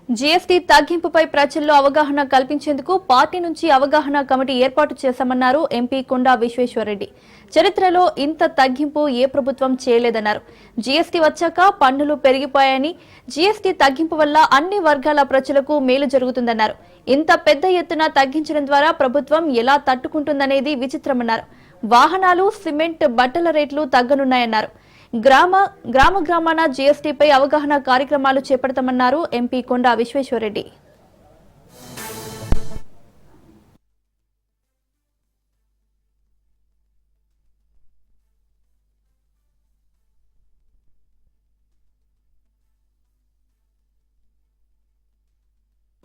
GST తగ్గింపుపై ప్రజల్లో అవగాహన కల్పించేందుకు పార్టీ నుంచి అవగాహన కమిటీ ఏర్పాటు చేశామన్నారు ఎంపీ కొండా విశ్వేశ్వరరెడ్డి. చరిత్రలో ఇంత తగ్గింపు ఏ ప్రభుత్వం చేయలేదన్నారు. జీఎస్టీ వచ్చాక పన్నులు పెరిగిపోయాయని, జీఎస్టీ తగ్గింపు వల్ల అన్ని వర్గాల ప్రజలకు మేలు జరుగుతుందన్నారు. ఇంత పెద్ద ఎత్తున తగ్గించడం ద్వారా ప్రభుత్వం ఎలా తట్టుకుంటుందనేది విచిత్రమన్నారు. వాహనాలు, సిమెంట్, బట్టల రేట్లు తగ్గనున్నాయన్నారు. గ్రామాన జీఎస్టీపై అవగాహన కార్యక్రమాలు చేపడతామన్నారు ఎంపీ కొండా విశ్వేశ్వరరెడ్డి.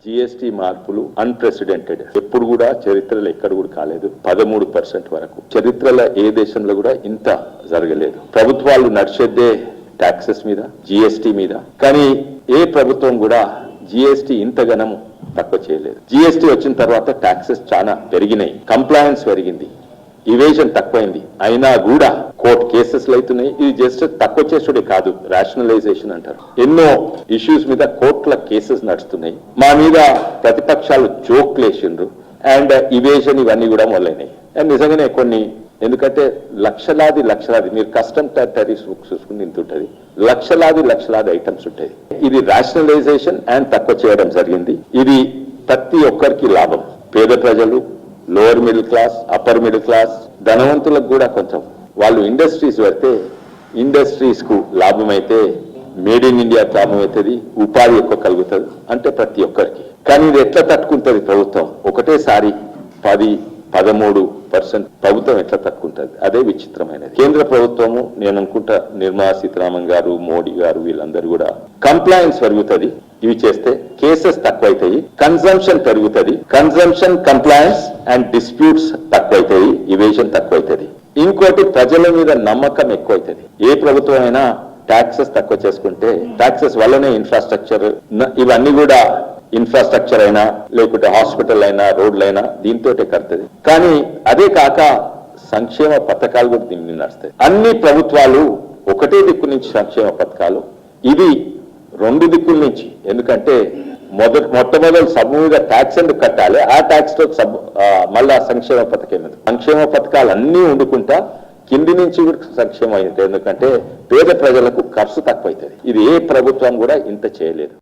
జీఎస్టీ మార్పులు అన్ప్రెసిడెంటెడ్, ఎప్పుడు కూడా చరిత్రలో ఎక్కడ కూడా కాలేదు. 13% వరకు చరిత్రలో ఏ దేశంలో కూడా ఇంత జరగలేదు. ప్రభుత్వాలు నడిచేదే ట్యాక్సెస్ మీద, జీఎస్టీ మీద. కానీ ఏ ప్రభుత్వం కూడా జీఎస్టీ ఇంతగనం తక్కువ చేయలేదు. జీఎస్టీ వచ్చిన తర్వాత ట్యాక్సెస్ చాలా పెరిగినాయి, కంప్లయన్స్ పెరిగింది, ఇవేజన్ తక్కువైంది. అయినా కూడా కోర్టు కేసెస్ అవుతున్నాయి. ఇది జస్ట్ తక్కువ చేసుడే కాదు, రేషనలైజేషన్ అంటారు. ఎన్నో ఇష్యూస్ మీద కోర్టుల కేసెస్ నడుస్తున్నాయి. మా మీద ప్రతిపక్షాలు జోక్లు వేసిండ్రు అండ్ ఇవేజన్ ఇవన్నీ కూడా మొదలైనాయి. అండ్ నిజంగానే కొన్ని, ఎందుకంటే లక్షలాది మీరు కస్టమ్ టెరిఫ్స్ బుక్స్ చూసుకుని ఇంత ఉంటుంది, లక్షలాది ఐటమ్స్ ఉంటాయి. ఇది రేషనలైజేషన్ అండ్ తక్కువ చేయడం జరిగింది. ఇది ప్రతి ఒక్కరికి లాభం. పేద ప్రజలు, lower middle class, upper middle class, ధనవంతులకు కూడా కొంచెం వాళ్ళు ఇండస్ట్రీస్ పెడితే ఇండస్ట్రీస్ కు లాభం అయితే, మేడ్ ఇన్ ఇండియా లాభం అవుతుంది, ఉపాధి ఎక్కువ కలుగుతుంది అంటే ప్రతి ఒక్కరికి. కానీ ఇది ఎట్లా తట్టుకుంటుంది ప్రభుత్వం? ఒకటేసారి 10-13% ప్రభుత్వం ఎట్లా తట్టుకుంటుంది? అదే విచిత్రమైనది. కేంద్ర ప్రభుత్వము, నేను అనుకుంటా నిర్మలా సీతారామన్ గారు, మోడీ గారు, వీళ్ళందరూ కూడా కంప్లయన్స్ పెరుగుతుంది, ఇవి చేస్తే కేసెస్ తక్కువ అవుతాయి, కన్సంప్షన్ పెరుగుతుంది, కన్సంప్షన్, కంప్లయన్స్ అండ్ డిస్ప్యూట్స్ తక్కువ అవుతాయి, ఇవేషన్ తక్కువ అవుతుంది. ఇంకోటి, ప్రజల మీద నమ్మకం ఎక్కువ అవుతుంది. ఏ ప్రభుత్వం అయినా ట్యాక్సెస్ తక్కువ చేసుకుంటే ట్యాక్సెస్ వల్లనే ఇన్ఫ్రాస్ట్రక్చర్, ఇవన్నీ కూడా ఇన్ఫ్రాస్ట్రక్చర్ అయినా లేకుంటే హాస్పిటల్ అయినా రోడ్లైనా దీంతో కడుతుంది. కానీ అదే కాక సంక్షేమ పథకాలు కూడా దీన్ని నడుస్తాయి. అన్ని ప్రభుత్వాలు ఒకటే దిక్కు నుంచి సంక్షేమ పథకాలు, ఇది 2 దిక్కుల నుంచి. ఎందుకంటే మొట్టమొదటి సబ్బు మీద ట్యాక్స్ ఎందుకు కట్టాలి, ఆ ట్యాక్స్ తో మళ్ళా సంక్షేమ పథకం ఎందుకు? సంక్షేమ పథకాలు అన్ని వండుకుంటా కింది నుంచి కూడా సంక్షేమం అయితే, ఎందుకంటే పేద ప్రజలకు ఖర్చు తక్కువ అవుతుంది. ఇది ఏ ప్రభుత్వం కూడా ఇంత చేయలేదు.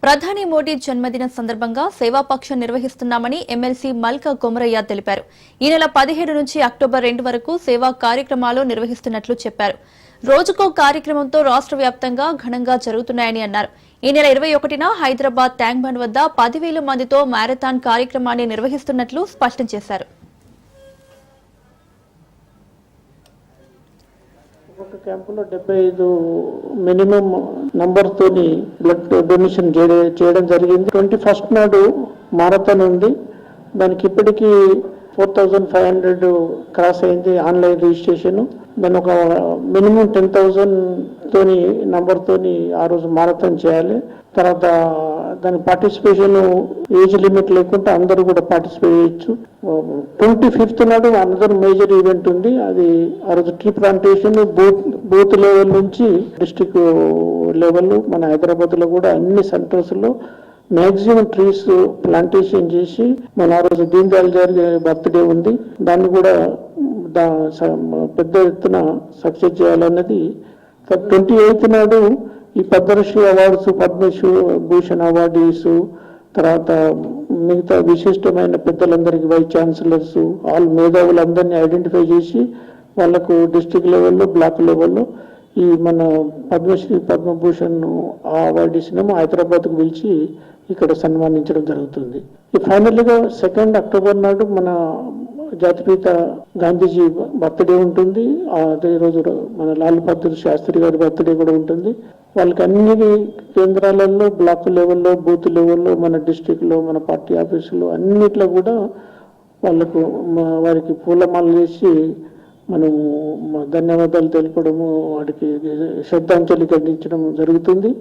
ప్రధాని మోడీ జన్మదిన సందర్భంగా సేవాపక్షం నిర్వహిస్తున్నామని ఎమ్మెల్సీ మల్కా కొమరయ్య తెలిపారు. ఈ నెల 17 నుంచి అక్టోబర్ 2 వరకు సేవా కార్యక్రమాలు నిర్వహిస్తున్నట్లు చెప్పారు. రోజుకో కార్యక్రమంతో రాష్ట్ర వ్యాప్తంగా ఘనంగా జరుగుతున్నాయని అన్నారు. ఈ నెల 21న హైదరాబాద్ ట్యాంక్ బండ్ వద్ద 10,000 మందితో మ్యారథాన్ కార్యక్రమాన్ని నిర్వహిస్తున్నట్లు స్పష్టం చేశారు. ఒక క్యాంపులో 75 మినిమం నంబర్ తోని బ్లడ్ డొనేషన్ చేయడం జరిగింది. 21st నాడు మారథాన్ ఉంది. దానికి ఇప్పటికీ 4,500 క్రాస్ అయింది ఆన్లైన్ రిజిస్ట్రేషన్. దాని ఒక మినిమం 10,000 తోని నంబర్ తోని ఆ రోజు మారథాన్ చేయాలి. తర్వాత దాని పార్టిసిపేషన్ ఏజ్ లిమిట్ లేకుండా అందరూ కూడా పార్టిసిపేట్ చేయొచ్చు. 25th నాడు అనదర్ మేజర్ ఈవెంట్ ఉంది. అది ఆ రోజు ట్రీ ప్లాంటేషన్ బూత్ లెవెల్ నుంచి డిస్ట్రిక్ట్ లెవెల్, మన హైదరాబాద్ లో కూడా అన్ని సెంటర్స్ లో మ్యాక్సిమం ట్రీస్ ప్లాంటేషన్ చేసి మన ఆ రోజు దీన్ దయాళ్ గారి బర్త్డే ఉంది, దాన్ని కూడా పెద్ద ఎత్తున సక్సెస్ చేయాలన్నది. 28th నాడు ఈ పద్మశ్రీ అవార్డ్స్, పద్మభూషణ్ అవార్డీస్, తర్వాత మిగతా విశిష్టమైన పెద్దలందరికీ, వైస్ ఛాన్సలర్స్, ఆల్ మేధావులందరినీ ఐడెంటిఫై చేసి వాళ్లకు డిస్ట్రిక్ట్ లెవెల్లో, బ్లాక్ లెవెల్లో ఈ మన పద్మశ్రీ, పద్మభూషణ్ అవార్డీస్ నేమో హైదరాబాద్కు పిలిచి ఇక్కడ సన్మానించడం జరుగుతుంది. ఈ ఫైనల్గా 2 అక్టోబర్ నాడు మన జాతిపిత గాంధీజీ బర్త్డే ఉంటుంది. అదే రోజు మన లాల్ బహదూర్ శాస్త్రి గారి బర్త్డే కూడా ఉంటుంది. వాళ్ళకి అన్ని కేంద్రాలలో, బ్లాక్ లెవెల్లో, బూత్ లెవెల్లో, మన డిస్ట్రిక్ట్ లో, మన పార్టీ ఆఫీసులో అన్నిట్లో కూడా వాళ్ళకు వారికి పూలమాలలు వేసి మనము ధన్యవాదాలు తెలపడము, వాటికి శ్రద్ధాంజలి ఘటించడం జరుగుతుంది.